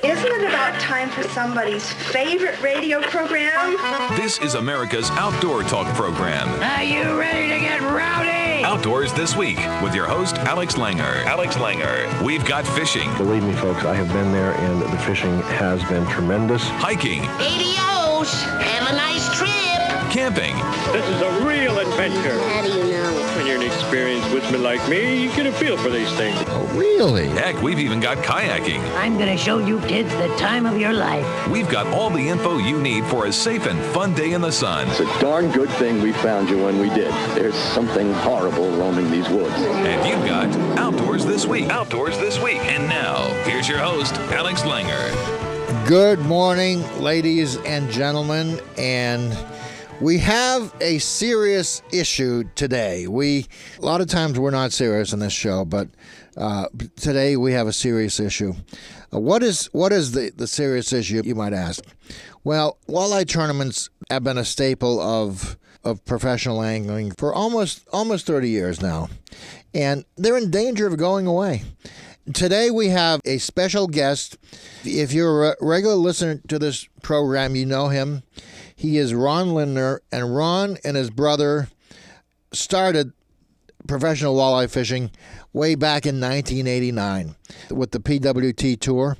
Isn't it about time for somebody's favorite radio program? This is America's Outdoor Talk program. Are you ready to get rowdy? Outdoors This Week with your host, Alex Langer. Alex Langer. We've got fishing. Believe me, folks, I have been there, and the fishing has been tremendous. Hiking. Adios. Have a nice trip. Camping. This is a real adventure. How do you know? When you're an experienced woodsman like me, you get a feel for these things. Oh, really? Heck, we've even got kayaking. I'm going to show you kids the time of your life. We've got all the info you need for a safe and fun day in the sun. It's a darn good thing we found you when we did. There's something horrible roaming these woods. And you've got Outdoors This Week. Outdoors This Week. And now, here's your host, Alex Langer. Good morning, ladies and gentlemen, and we have a serious issue today. A lot of times we're not serious in this show, but today we have a serious issue. What is the serious issue, you might ask? Well, walleye tournaments have been a staple of professional angling for almost 30 years now, and they're in danger of going away. Today we have a special guest. If you're a regular listener to this program, you know him. He is Ron Lindner, and Ron and his brother started professional walleye fishing way back in 1989 with the PWT Tour.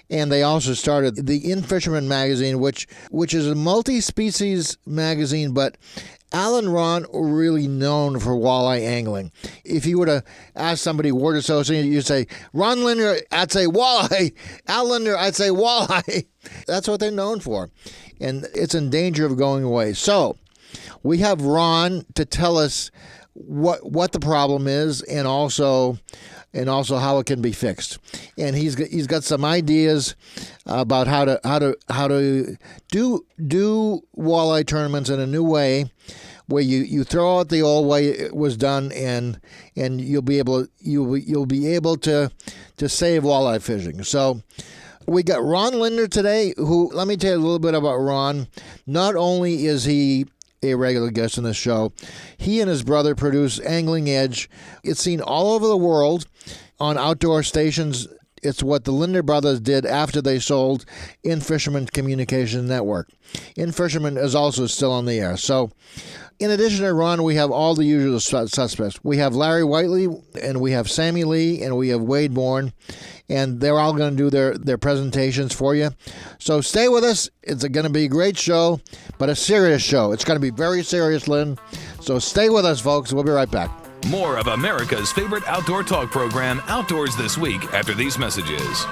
And they also started the In Fisherman magazine, which is a multi-species magazine, but Al and Ron are really known for walleye angling. If you were to ask somebody word associated, you'd say, Ron Lindner, I'd say walleye. Al Lindner, I'd say walleye. That's what they're known for. And it's in danger of going away. So we have Ron to tell us what the problem is and also how it can be fixed. And he's got some ideas about how to do walleye tournaments in a new way, where you throw out the old way it was done, and you'll be able to save walleye fishing. So we got Ron Lindner today, who, let me tell you a little bit about Ron. Not only is he a regular guest on this show, he and his brother produce Angling Edge. It's seen all over the world on outdoor stations. It's what the Lindner brothers did after they sold In Fisherman Communications Network. In Fisherman is also still on the air. So in addition to Ron, we have all the usual suspects. We have Larry Whiteley, and we have Sammy Lee, and we have Wade Bourne, and they're all going to do their presentations for you. So stay with us. It's going to be a great show, but a serious show. It's going to be very serious, Lynn. So stay with us, folks. We'll be right back. More of America's favorite outdoor talk program, Outdoors This Week, after these messages.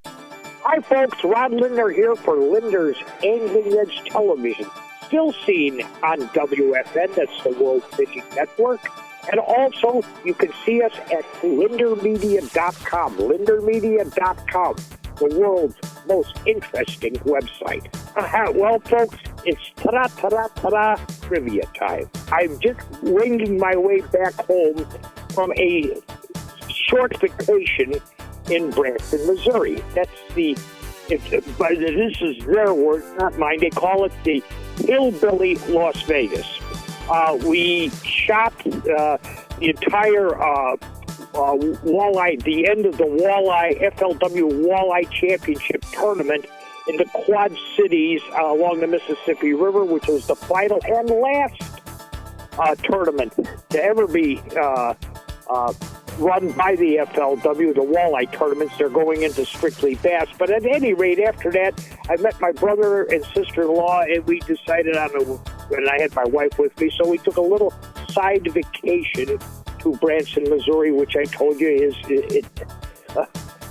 Hi, folks. Ron Lindner here for Lindner's Angling Edge Television. Still seen on WFN, that's the World Fishing Network. And also, you can see us at lindermedia.com. Lindermedia.com, the world's most interesting website. Well, folks, it's ta-da trivia time. I'm just winging my way back home from a short vacation in Branson, Missouri. That's but this is their word, not mine. They call it the Hillbilly Las Vegas. We shot the entire walleye, the end of the FLW Walleye Championship tournament in the Quad Cities along the Mississippi River, which was the final and last tournament to ever be run by the FLW, the walleye tournaments. They're going into strictly bass. But at any rate, after that, I met my brother and sister-in-law, and we decided and I had my wife with me, so we took a little side vacation to Branson, Missouri, which I told you is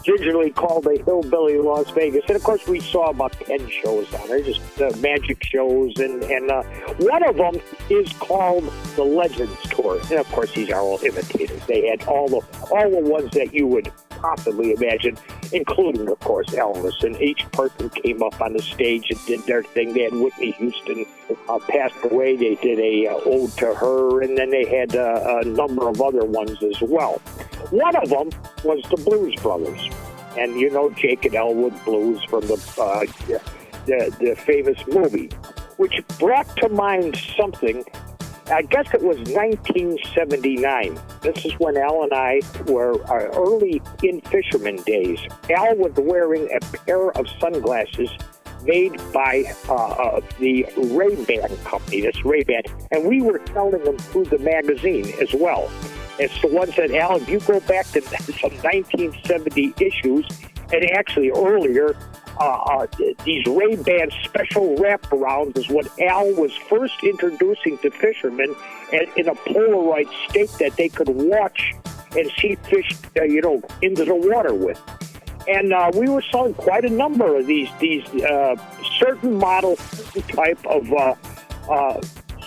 gingerly called the Hillbilly Las Vegas. And, of course, we saw about 10 shows down there, just magic shows. And one of them is called the Legends Tour. And, of course, these are all imitators. They had all the ones that you would possibly imagine, including, of course, Elvis. And each person came up on the stage and did their thing. They had Whitney Houston passed away. They did a ode to her. And then they had a number of other ones as well. One of them was the Blues Brothers. And you know Jake and Elwood Blues from the famous movie, which brought to mind something I guess it was 1979. This is when Al and I were early in fisherman days. Al was wearing a pair of sunglasses made by the Ray-Ban company, this Ray-Ban, and we were selling them through the magazine as well. It's the ones that, Al, if you go back to some 1970 issues, and actually earlier, these Ray-Ban special wraparounds is what Al was first introducing to fishermen in a Polaroid state that they could watch and see fish, into the water with. And we were selling quite a number of these certain model type of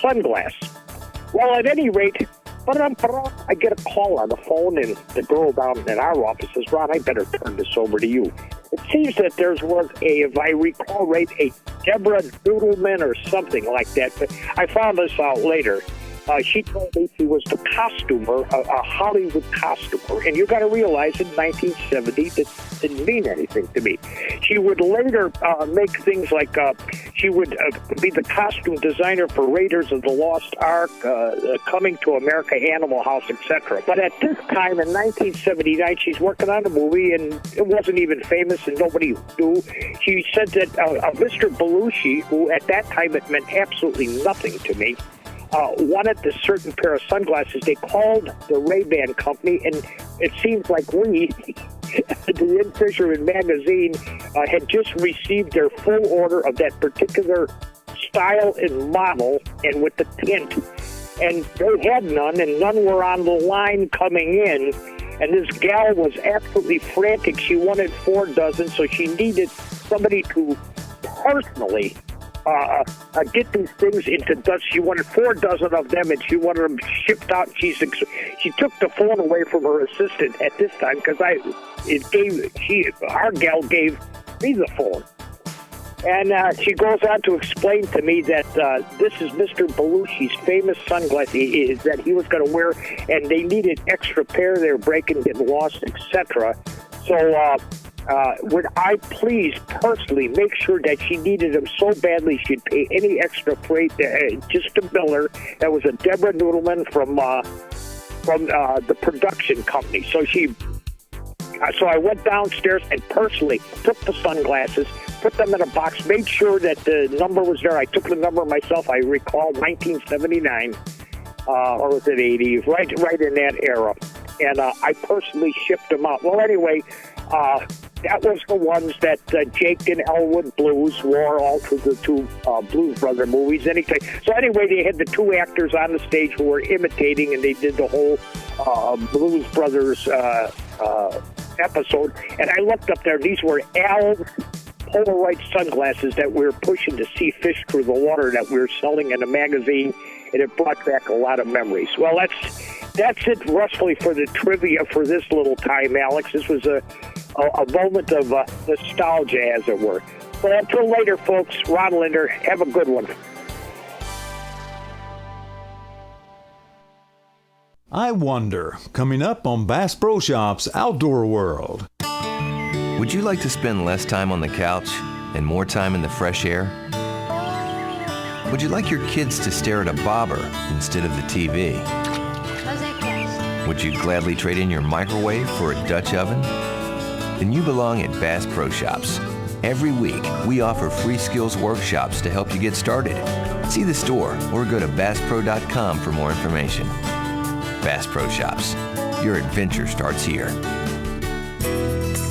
sunglasses. Well, at any rate, I get a call on the phone, and the girl down in our office says, "Ron, I better turn this over to you." It seems that there was if I recall right, a Deborah Noodleman or something like that. But I found this out later. She told me she was the costumer, a Hollywood costumer. And you got to realize in 1970, that didn't mean anything to me. She would later make things like she would be the costume designer for Raiders of the Lost Ark, Coming to America, Animal House, etc. But at this time in 1979, she's working on a movie, and it wasn't even famous, and nobody knew. She said that Mr. Belushi, who at that time it meant absolutely nothing to me, wanted this certain pair of sunglasses. They called the Ray-Ban company, and it seems like we, the In Fisherman magazine, had just received their full order of that particular style and model, and with the tint. And they had none, and none were on the line coming in. And this gal was absolutely frantic. She wanted 4 dozen, so she needed somebody to personally get these things into dust. She wanted 4 dozen of them, and she wanted them shipped out. She took the phone away from her assistant at this time because our gal gave me the phone. And she goes on to explain to me that this is Mr. Belushi's famous sunglasses that he was going to wear, and they needed extra pair. They were breaking, getting lost, etc. So would I please personally make sure that she needed them so badly she'd pay any extra freight just to bill her? That was a Deborah Noodleman from the production company. So I went downstairs and personally took the sunglasses, put them in a box, made sure that the number was there. I took the number myself. I recall 1979, or was it 80? Right in that era. And I personally shipped them out. Well, anyway, that was the ones that Jake and Elwood Blues wore all through the 2 Blues Brother movies. So anyway, they had the 2 actors on the stage who were imitating, and they did the whole Blues Brothers episode. And I looked up there. These were Al's Polaroid sunglasses that we were pushing to see fish through the water that we were selling in a magazine, and it brought back a lot of memories. Well, that's it roughly for the trivia for this little time, Alex. This was a moment of nostalgia, as it were. But until later, folks, Ron Lindner, have a good one. I Wonder, coming up on Bass Pro Shops Outdoor World. Would you like to spend less time on the couch and more time in the fresh air? Would you like your kids to stare at a bobber instead of the TV? Would you gladly trade in your microwave for a Dutch oven? Then you belong at Bass Pro Shops. Every week, we offer free skills workshops to help you get started. See the store or go to BassPro.com for more information. Bass Pro Shops. Your adventure starts here.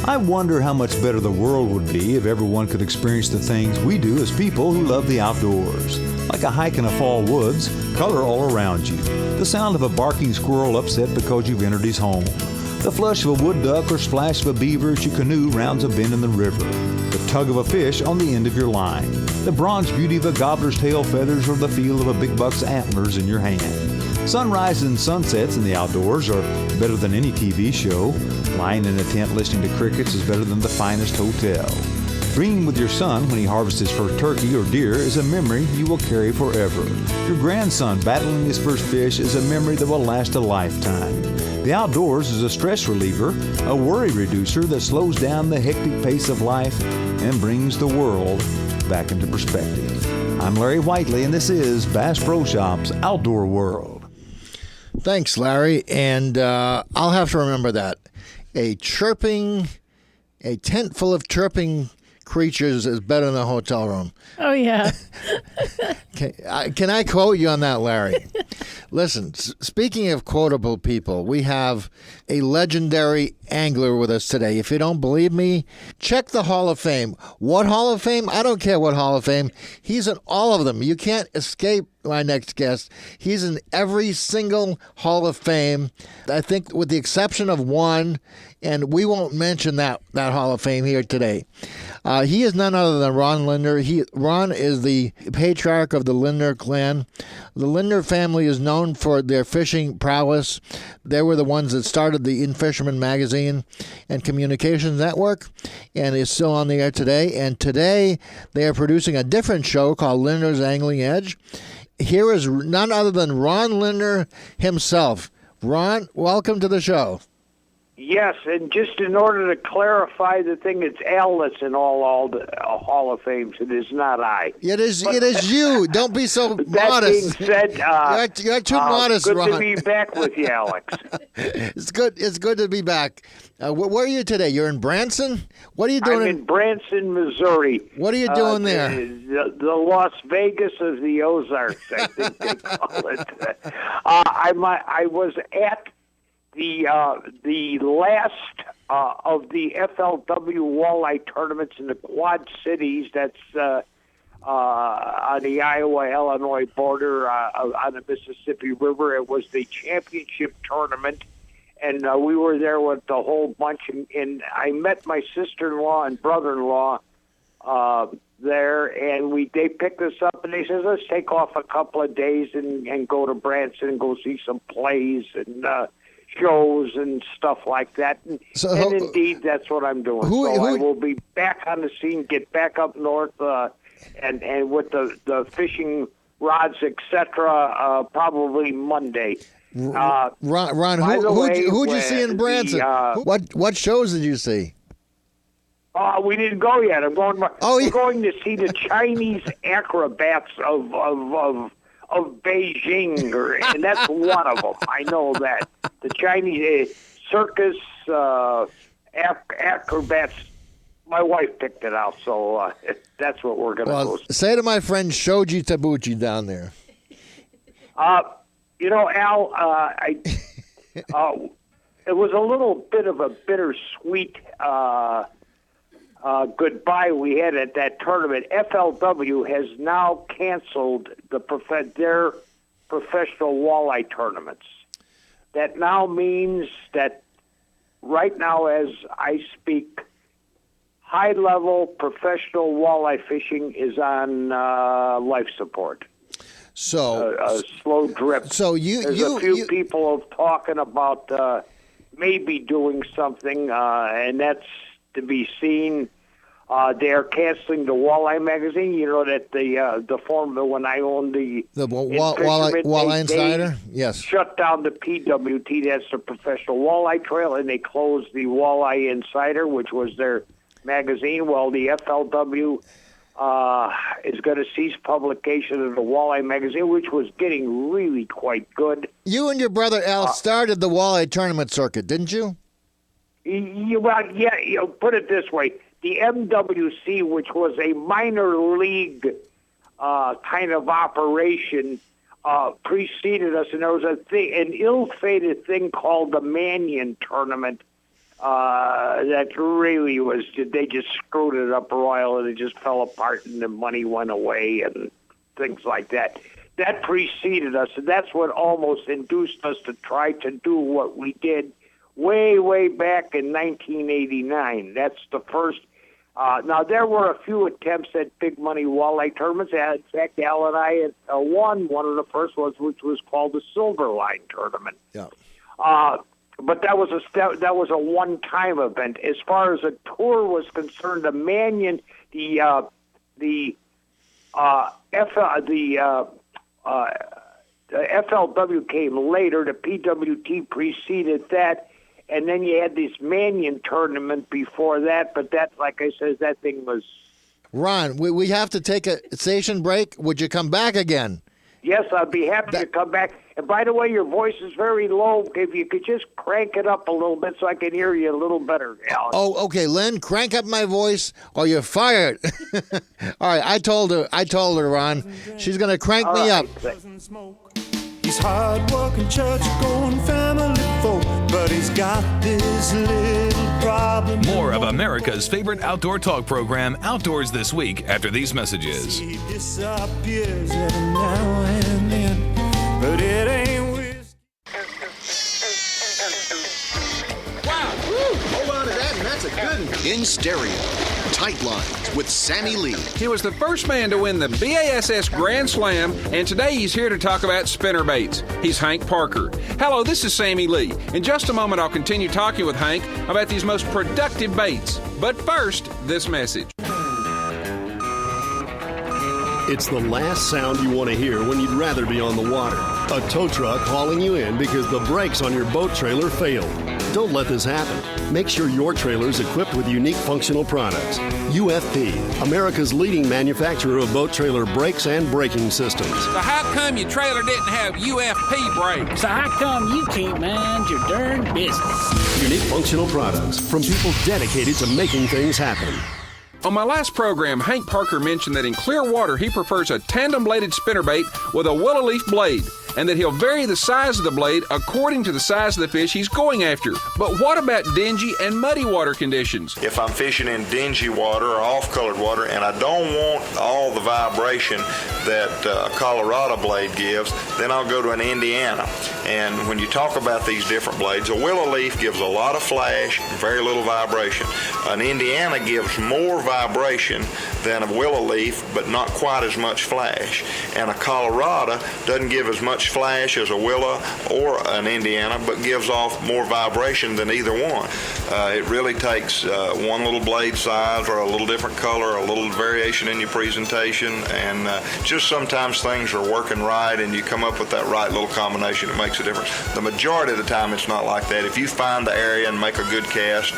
I wonder how much better the world would be if everyone could experience the things we do as people who love the outdoors. Like a hike in a fall woods, color all around you. The sound of a barking squirrel upset because you've entered his home. The flush of a wood duck or splash of a beaver as your canoe rounds a bend in the river. The tug of a fish on the end of your line. The bronze beauty of a gobbler's tail feathers or the feel of a big buck's antlers in your hand. Sunrises and sunsets in the outdoors are better than any TV show. Lying in a tent listening to crickets is better than the finest hotel. Dreaming with your son when he harvests his first turkey or deer is a memory you will carry forever. Your grandson battling his first fish is a memory that will last a lifetime. The outdoors is a stress reliever, a worry reducer that slows down the hectic pace of life and brings the world life back into perspective. I'm Larry Whiteley, and this is Bass Pro Shops Outdoor World. Thanks, Larry. And I'll have to remember that. A tent full of chirping creatures is better than a hotel room. Oh, yeah. Can I quote you on that, Larry? Listen, speaking of quotable people, we have a legendary angler with us today. If you don't believe me, check the Hall of Fame. What Hall of Fame? I don't care what Hall of Fame. He's in all of them. You can't escape my next guest. He's in every single Hall of Fame, I think with the exception of one, and we won't mention that Hall of Fame here today. He is none other than Ron Lindner. Ron is the patriarch of the Lindner clan. The Lindner family is known for their fishing prowess. They were the ones that started the In Fisherman magazine and communications network, and is still on the air today. And today they are producing a different show called Lindner's Angling Edge. Here is none other than Ron Lindner himself. Ron, welcome to the show. Yes, and just in order to clarify the thing, it's Al that's in all the Hall of Fames. It is not I. It is you. Don't be so that modest. Being said, you're too modest, good Ron. to be back with you, Alex. It's good to be back. Where are you today? You're in Branson? What are you doing? I'm in Branson, Missouri. What are you doing there? The Las Vegas of the Ozarks, I think they call it. I was at the last of the FLW walleye tournaments in the Quad Cities. That's on the Iowa-Illinois border on the Mississippi River. It was the championship tournament, and we were there with the whole bunch. And I met my sister-in-law and brother-in-law there, and they picked us up, and they said, let's take off a couple of days and go to Branson and go see some plays and shows and stuff like that. And indeed, that's what I'm doing. I will be back on the scene, get back up north, and with the fishing rods, etc., probably Monday. Ron, who'd you see in Branson? What shows did you see? We didn't go yet. We're going to see the Chinese acrobats of Beijing, and that's one of them. I know that. The Chinese circus acrobats. My wife picked it out, so that's what we're going to go see. Say to my friend Shoji Tabuchi down there. Al, it was a little bit of a bittersweet goodbye we had at that tournament. FLW has now canceled their professional walleye tournaments. That now means that right now, as I speak, high-level professional walleye fishing is on life support. So slow drip. So there's a few people talking about maybe doing something, and that's to be seen. They are canceling the Walleye magazine. You know that the form when I owned the Walleye Insider. Yes, shut down the PWT. That's the Professional Walleye Trail, and they closed the Walleye Insider, which was their magazine. Well, the FLW is going to cease publication of the Walleye magazine, which was getting really quite good. You and your brother Al started the Walleye tournament circuit, didn't you? Put it this way. The MWC, which was a minor league kind of operation, preceded us, and there was an ill-fated thing called the Mannion Tournament that really was, they just screwed it up royal, and it just fell apart, and the money went away, and things like that. That preceded us, and that's what almost induced us to try to do what we did way, way back in 1989. That's the first. Now, there were a few attempts at big money walleye tournaments. In fact, Al and I won one of the first ones, which was called the Silver Line Tournament. Yeah. But that was a one-time event. As far as a tour was concerned, the Mannion, the FLW came later. The PWT preceded that. And then you had this Mannion tournament before that, but that, like I said, that thing was Ron, we have to take a station break. Would you come back again? Yes, I'd be happy to come back. And by the way, your voice is very low. If you could just crank it up a little bit so I can hear you a little better, Alex. Oh, okay, Lynn, crank up my voice or you're fired. All right, I told her, Ron. She's going to crank me up. He's hard-working, church-going family folk, but he's got this little problem. More of America's favorite outdoor talk program, Outdoors This Week, after these messages. He disappears every now and then, but it ain't whiskey. Wow! Woo! Hold on to that, and that's a good one. In stereo, Tight Lines with Sammy Lee. He was the first man to win the BASS Grand Slam, and today he's here to talk about spinnerbaits. He's Hank Parker. Hello, this is Sammy Lee. In just a moment, I'll continue talking with Hank about these most productive baits. But first, this message. It's the last sound you want to hear when you'd rather be on the water. A tow truck hauling you in because the brakes on your boat trailer failed. Don't let this happen. Make sure your trailer is equipped with unique functional products. UFP, America's leading manufacturer of boat trailer brakes and braking systems. So how come your trailer didn't have UFP brakes? So how come you can't mind your darn business? Unique functional products from people dedicated to making things happen. On my last program, Hank Parker mentioned that in clear water he prefers a tandem-bladed spinnerbait with a willow leaf blade, and that he'll vary the size of the blade according to the size of the fish he's going after. But what about dingy and muddy water conditions? If I'm fishing in dingy water or off-colored water and I don't want all the vibration that a Colorado blade gives, then I'll go to an Indiana. And when you talk about these different blades, a willow leaf gives a lot of flash, very little vibration. An Indiana gives more vibration than a willow leaf, but not quite as much flash. And a Colorado doesn't give as much flash as a willow or an Indiana, but gives off more vibration than either one. It really takes one little blade size or a little different color, a little variation in your presentation, and just sometimes things are working right and you come up with that right little combination. It makes a difference. The majority of the time it's not like that. If you find the area and make a good cast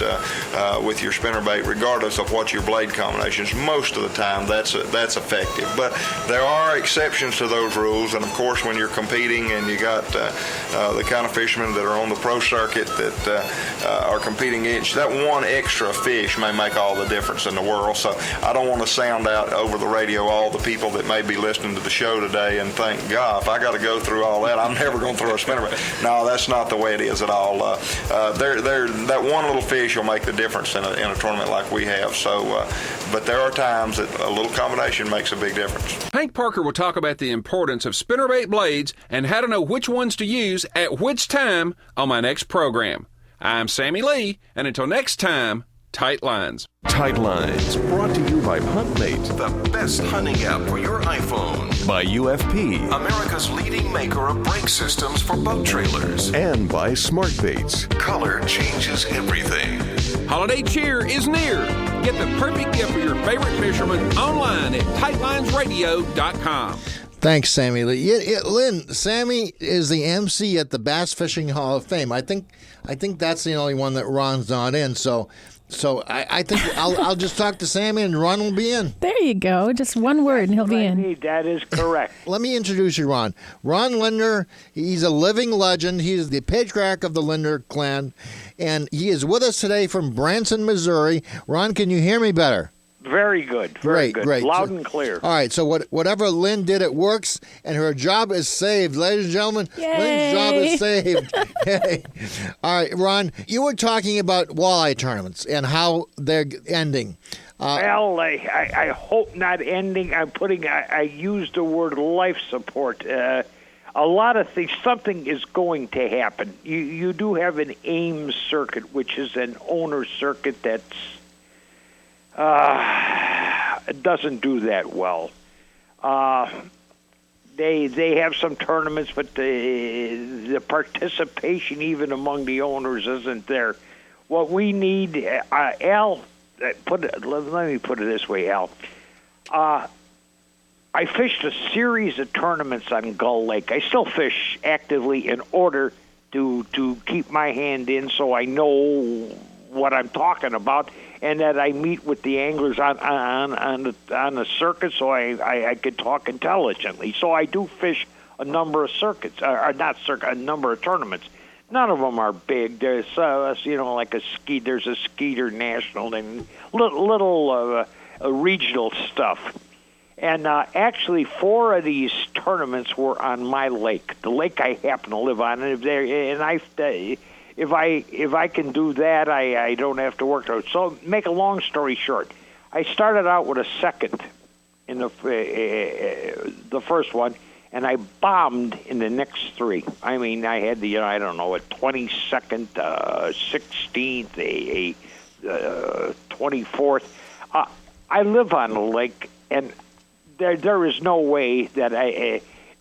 with your spinnerbait, regardless of what your blade combination is, most of the time that's effective. But there are exceptions to those rules, and of course when you're competing and you got the kind of fishermen that are on the pro circuit that are competing against, that one extra fish may make all the difference in the world. So I don't want to sound out over the radio all the people that may be listening to the show today and think, God, if I got to go through all that, I'm never going to throw a spinnerbait. No, that's not the way it is at all. That one little fish will make the difference in a tournament like we have. So, but there are times that a little combination makes a big difference. Hank Parker will talk about the importance of spinnerbait blades and how to know which ones to use at which time on my next program. I'm Sammy Lee, and until next time, Tight Lines. Tight Lines, brought to you by HuntMate, the best hunting app for your iPhone. By UFP, America's leading maker of brake systems for boat trailers. And by Smart Baits, color changes everything. Holiday cheer is near. Get the perfect gift for your favorite fisherman online at tightlinesradio.com. Thanks, Sammy Lee. Lynn, Sammy is the MC at the Bass Fishing Hall of Fame. I think that's the only one that Ron's not in. So I think I'll just talk to Sammy and Ron will be in. There you go. Just one word and he'll be in. That is correct. Let me introduce you, Ron. Ron Lindner, he's a living legend. He's the patriarch of the Lindner clan, and he is with us today from Branson, Missouri. Ron, can you hear me better? Very good. Very good. Great. Loud and clear. All right, so whatever Lynn did, it works, and her job is saved. Ladies and gentlemen, Yay. Lynn's job is saved. Hey. All right, Ron, you were talking about walleye tournaments and how they're ending. Well, I hope not ending. I used the word life support. A lot of things, something is going to happen. You do have an Ames circuit, which is an owner circuit that's doesn't do that well. They have some tournaments, but the participation even among the owners isn't there. What we need, Al, let me put it this way, Al. I fished a series of tournaments on Gull Lake. I still fish actively in order to keep my hand in so I know what I'm talking about. and that I meet with the anglers on the circuit, so I could talk intelligently. So I do fish a number of circuits, a number of tournaments. None of them are big. There's like there's a Skeeter National and little regional stuff. And actually, 4 of these tournaments were on my lake, the lake I happen to live on. And if I can do that, I don't have to work. So, make a long story short, I started out with a second in the first one, and I bombed in the next 3. I mean, I had a 22nd, 16th, a 24th. I live on the lake, and there is no way that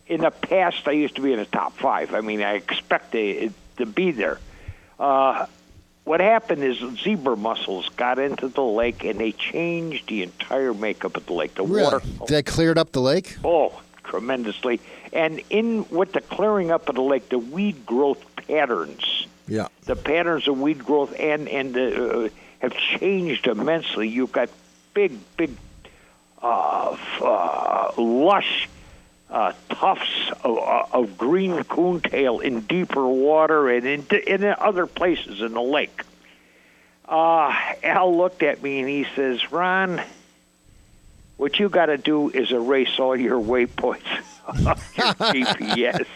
in the past I used to be in the top 5. I mean, I expect to be there. What happened is zebra mussels got into the lake, and they changed the entire makeup of the lake. The water. They cleared up the lake? Oh, tremendously. And with the clearing up of the lake, the weed growth patterns. Yeah. The patterns of weed growth and have changed immensely. You've got big, lush tufts of green coontail in deeper water and in other places in the lake. Al looked at me and he says, "Ron, what you got to do is erase all your waypoints off your GPS."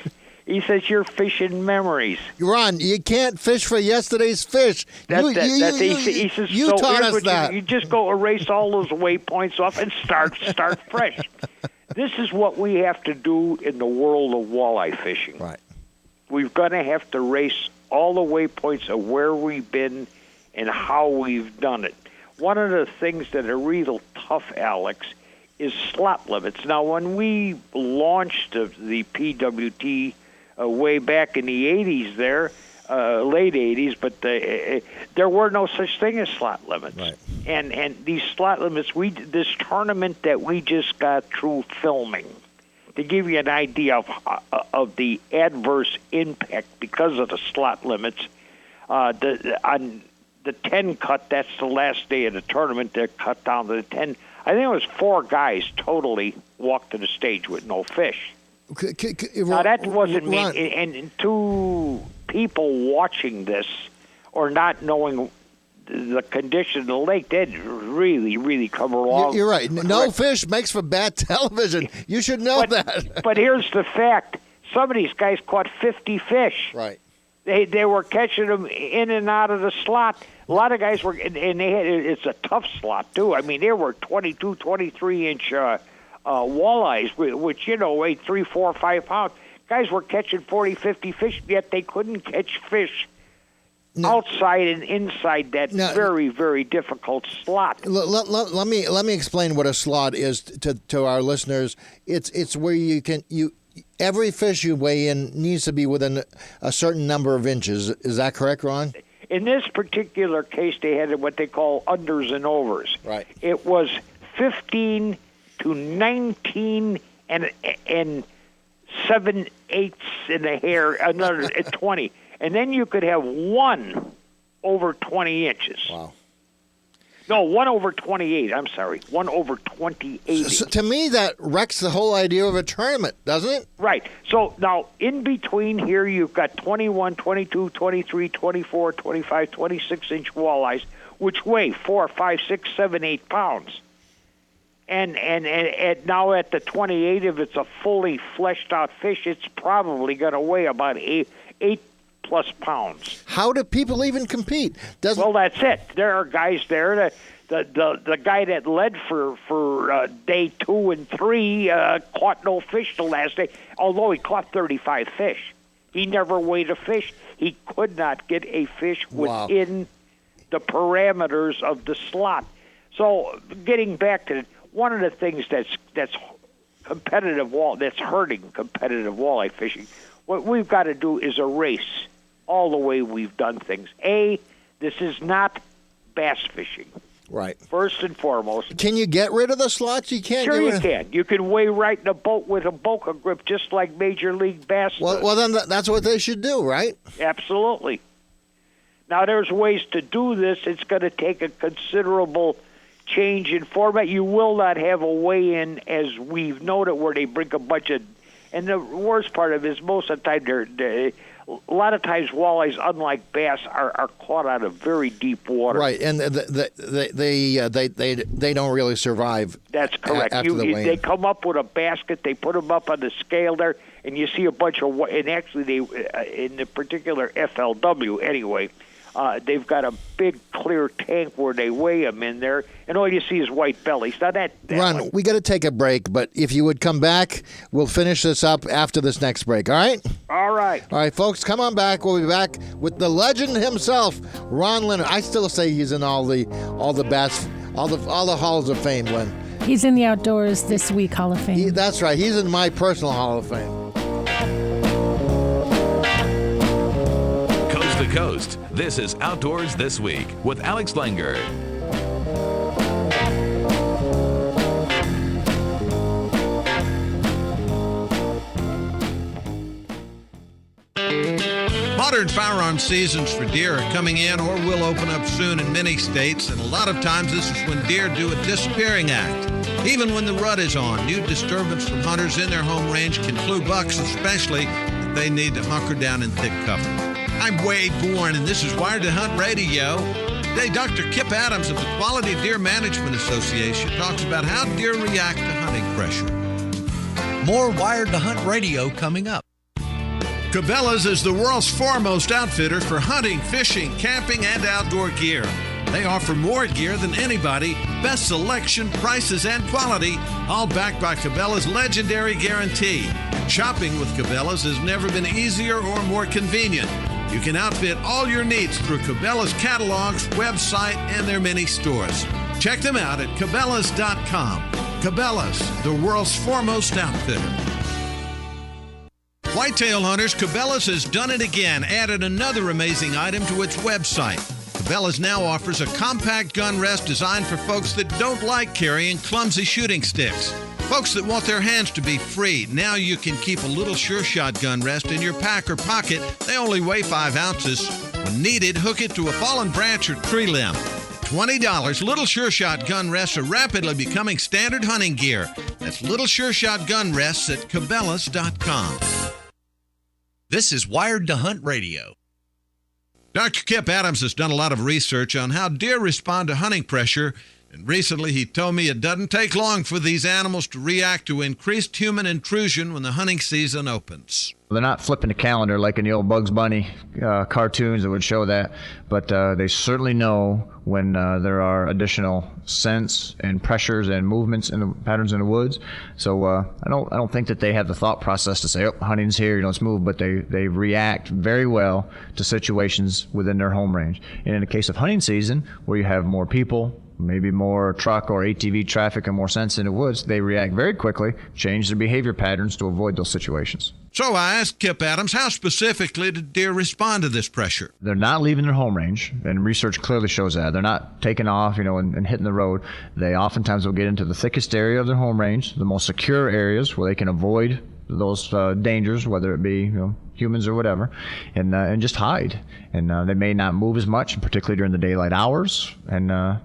He says, "You're fishing memories." Ron, you can't fish for yesterday's fish. He says, you taught us that. You just go erase all those waypoints off and start fresh. This is what we have to do in the world of walleye fishing. Right. We're going to have to erase all the waypoints of where we've been and how we've done it. One of the things that are real tough, Alex, is slot limits. Now, when we launched the PWT way back in the 80s there, late 80s, but there were no such thing as slot limits. Right. And these slot limits, this tournament that we just got through filming, to give you an idea of the adverse impact because of the slot limits, on the 10 cut, that's the last day of the tournament, they're cut down to the 10. I think it was 4 guys totally walked to the stage with no fish. Now, that wasn't me. And 2 people watching this or not knowing the condition of the lake, they'd really, really come along. You're right. No fish makes for bad television. You should know that. But here's the fact. Some of these guys caught 50 fish. Right. They were catching them in and out of the slot. A lot of guys were, and it's a tough slot, too. I mean, there were 22, 23-inch walleyes, which, weigh 3, 4, 5 pounds. Guys were catching 40, 50 fish, yet they couldn't catch fish outside and inside that very, very difficult slot. Let me explain what a slot is to our listeners. It's where every fish you weigh in needs to be within a certain number of inches. Is that correct, Ron? In this particular case, they had what they call unders and overs. Right. It was 15 to 19 and 7/8 in the hair, another 20. And then you could have 1 over 20 inches. Wow. No, 1 over 28. I'm sorry. 1 over 28. So to me, that wrecks the whole idea of a tournament, doesn't it? Right. So now, in between here, you've got 21, 22, 23, 24, 25, 26-inch walleyes, which weigh 4, 5, 6, 7, 8 pounds. And now at the 28, if it's a fully fleshed-out fish, it's probably going to weigh about 8+ pounds. How do people even compete? Well, that's it. There are guys there. The guy that led for day 2 and 3 caught no fish the last day, although he caught 35 fish. He never weighed a fish. He could not get a fish within the parameters of the slot. So getting back to one of the things that's competitive that's hurting competitive walleye fishing, what we've got to do is erase all the way we've done things. This is not bass fishing. Right. First and foremost. Can you get rid of the slots? You can't. Sure, you can. You can weigh right in a boat with a boca grip, just like Major League Bass does. Well, then that's what they should do, right? Absolutely. Now, there's ways to do this. It's going to take a considerable change in format. You will not have a weigh-in as we've known it, where they bring a bunch of. And the worst part of it is most of the time a lot of times walleyes, unlike bass, are caught out of very deep water. Right, and they don't really survive. That's correct. After the weigh-in. They come up with a basket. They put them up on the scale there, and you see a bunch of. And actually, they in the particular FLW anyway. They've got a big clear tank where they weigh them in there, and all you see is white bellies. Now Ron, we got to take a break, but if you would come back, we'll finish this up after this next break. All right? All right. All right, folks, come on back. We'll be back with the legend himself, Ron Lindner. I still say he's in all the bass, all the halls of fame, Lynn. He's in the Outdoors This Week Hall of Fame. That's right. He's in my personal Hall of Fame. To coast. This is Outdoors This Week with Alex Langer. Modern firearm seasons for deer are coming in or will open up soon in many states, and a lot of times this is when deer do a disappearing act. Even when the rut is on, new disturbance from hunters in their home range can clue bucks especially that they need to hunker down in thick cover. I'm Wade Bourne, and this is Wired to Hunt Radio. Today, Dr. Kip Adams of the Quality Deer Management Association talks about how deer react to hunting pressure. More Wired to Hunt Radio coming up. Cabela's is the world's foremost outfitter for hunting, fishing, camping, and outdoor gear. They offer more gear than anybody, best selection, prices, and quality, all backed by Cabela's legendary guarantee. Shopping with Cabela's has never been easier or more convenient. You can outfit all your needs through Cabela's catalogs, website, and their many stores. Check them out at Cabela's.com. Cabela's, the world's foremost outfitter. Whitetail hunters, Cabela's has done it again, added another amazing item to its website. Cabela's now offers a compact gun rest designed for folks that don't like carrying clumsy shooting sticks. Folks that want their hands to be free, now you can keep a little Sure Shot gun rest in your pack or pocket. They only weigh 5 ounces. When needed, hook it to a fallen branch or tree limb. $20, Little Sure Shot gun rests are rapidly becoming standard hunting gear. That's Little Sure Shot gun rests at Cabela's.com. This is Wired to Hunt Radio. Dr. Kip Adams has done a lot of research on how deer respond to hunting pressure, and recently he told me it doesn't take long for these animals to react to increased human intrusion when the hunting season opens. They're not flipping the calendar like in the old Bugs Bunny cartoons that would show that, but they certainly know when there are additional scents and pressures and movements in the patterns in the woods. So I don't think that they have the thought process to say, oh, hunting's here, let's move, but they react very well to situations within their home range. And in the case of hunting season, where you have more people, maybe more truck or ATV traffic and more scents in the woods, they react very quickly, change their behavior patterns to avoid those situations. So I asked Kip Adams, how specifically did deer respond to this pressure? They're not leaving their home range, and research clearly shows that. They're not taking off, and hitting the road. They oftentimes will get into the thickest area of their home range, the most secure areas where they can avoid those dangers, whether it be humans or whatever, and just hide. And they may not move as much, particularly during the daylight hours, and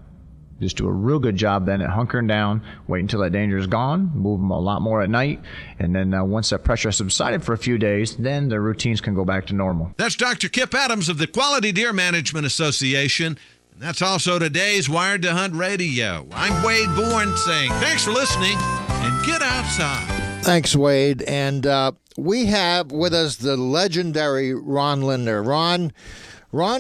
just do a real good job then at hunkering down, wait until that danger is gone, move them a lot more at night, and then once that pressure has subsided for a few days, then their routines can go back to normal. That's Dr. Kip Adams of the Quality Deer Management Association. And that's also today's Wired to Hunt Radio. I'm Wade Bourne saying thanks for listening, and get outside. Thanks, Wade. And we have with us the legendary Ron Lindner. Ron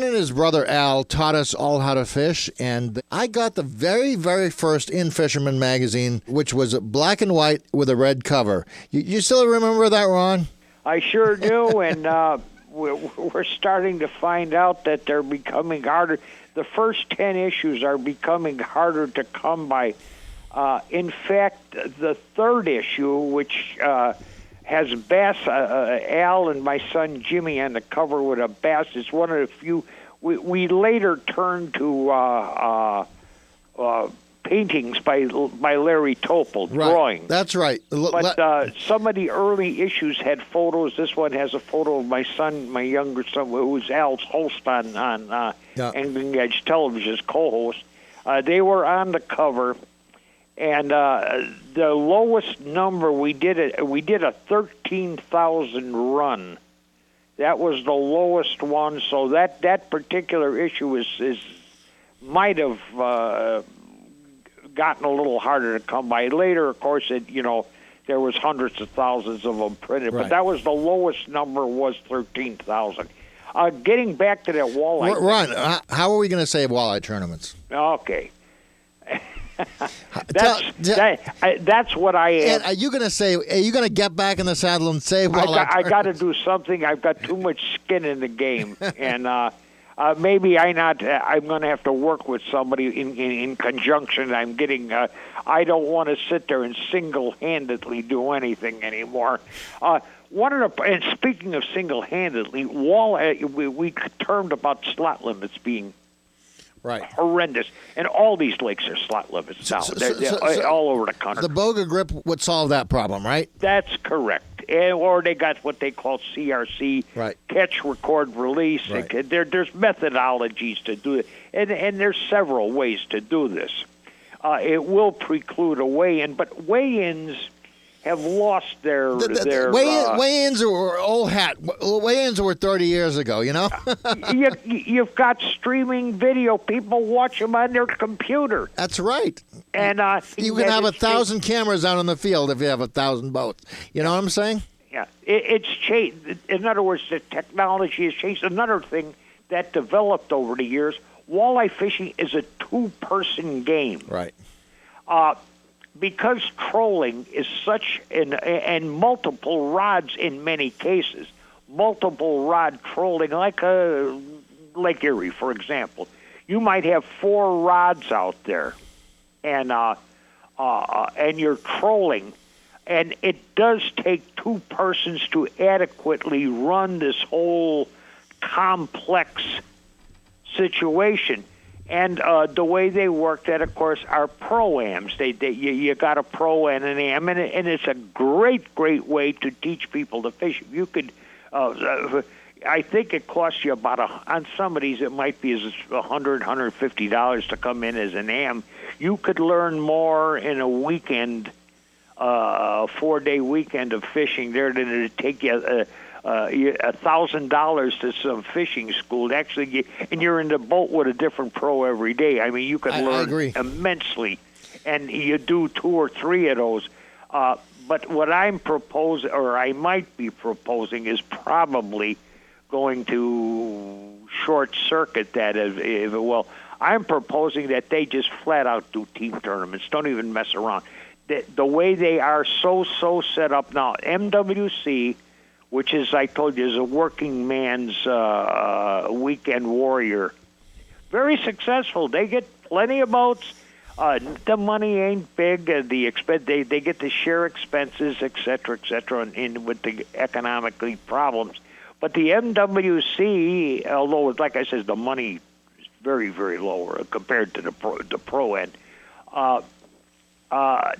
and his brother Al taught us all how to fish, and I got the very, very first In Fisherman magazine, which was black and white with a red cover. You still remember that, Ron? I sure do, and we're starting to find out that they're becoming harder. The first 10 issues are becoming harder to come by. In fact, the third issue, which has bass, Al and my son Jimmy on the cover with a bass. It's one of the few. We later turned to paintings by Larry Topol, Right. drawings. That's right. But some of the early issues had photos. This one has a photo of my son, my younger son, who was Al's host on Angling Edge Television's co-host. They were on the cover, and the lowest number we did a 13,000 run. That was the lowest one. So that particular issue might have gotten a little harder to come by. Later, of course, there was hundreds of thousands of them printed, Right. but that was the lowest number was 13,000. Getting back to that walleye. Ron, how are we going to save walleye tournaments? Okay. That's what I am. And are you going to get back in the saddle and save walleye I got to do something. I've got too much skin in the game, and maybe I'm going to have to work with somebody in conjunction. I don't want to sit there and single-handedly do anything anymore. And speaking of single-handedly, we termed about slot limits being horrendous, and all these lakes are slot limits now. They're all over the country. The Boga grip would solve that problem, right? That's correct. Or they got what they call CRC, catch, record, release. Right. There's methodologies to do it, and there's several ways to do this. It will preclude a weigh-in, but weigh-ins have lost their weigh-ins were old hat. Weigh-ins were 30 years ago, you know? You've got streaming video. People watch them on their computer. That's right. And you can have 1,000 cameras out on the field if you have 1,000 boats. You know what I'm saying? Yeah, it's changed. In other words, the technology has changed. Another thing that developed over the years, walleye fishing is a two-person game. Right. Because trolling is such and multiple rods in many cases, multiple rod trolling, like Lake Erie, for example, you might have 4 rods out there, and you're trolling, and it does take 2 persons to adequately run this whole complex situation. And the way they work that, of course, are pro-ams. You got a pro and an am, and it's a great way to teach people to fish. If you could, I think it costs you on some of these, it might be as $100, $150 to come in as an am. You could learn more in a weekend, 4-day weekend of fishing there than it'd take you $1,000 to some fishing school. Actually, and you're in the boat with a different pro every day. I mean, you can learn immensely, and you do 2 or 3 of those. But what I'm proposing, or I might be proposing, is probably going to short circuit that. If it will, I'm proposing that they just flat out do team tournaments. Don't even mess around. The way they are so set up now, MWC, which is, I told you, is a working man's weekend warrior. Very successful. They get plenty of boats. The money ain't big. They get to share expenses, et cetera, and with the economically problems. But the MWC, although, like I said, the money is very, very lower compared to the pro end,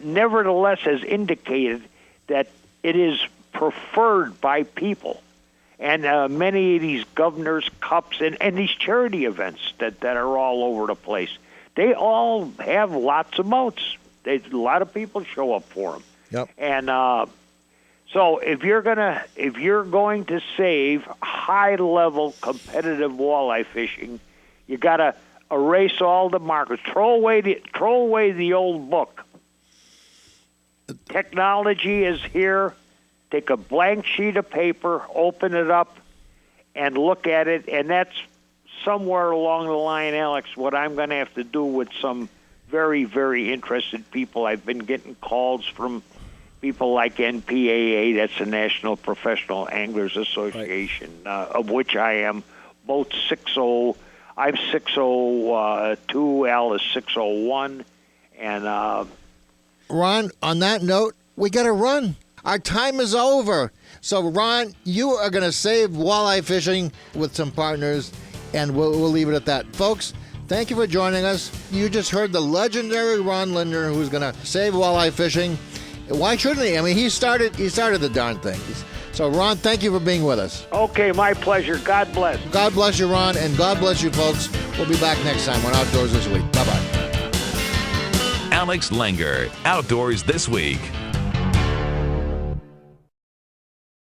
nevertheless has indicated that it is preferred by people, and many of these governors' cups and these charity events that are all over the place, they all have lots of boats. A lot of people show up for them. Yep. And so if you're going to save high-level competitive walleye fishing, you got to erase all the markers. Throw away the old book. Technology is here. Take a blank sheet of paper, open it up, and look at it. And that's somewhere along the line, Alex, what I'm going to have to do with some very, very interested people. I've been getting calls from people like NPAA, that's the National Professional Anglers Association, of which I am both 6'0". I'm 6'02", Al is 6'01", and Ron, on that note, we got to run. Our time is over. So, Ron, you are going to save walleye fishing with some partners, and we'll leave it at that. Folks, Thank you for joining us. You just heard the legendary Ron Lindner, who's going to save walleye fishing. Why shouldn't he? I mean, he started the darn thing. So, Ron, thank you for being with us. Okay, my pleasure. God bless. God bless you, Ron, and God bless you, folks. We'll be back next time on Outdoors This Week. Bye-bye. Alex Langer, Outdoors This Week.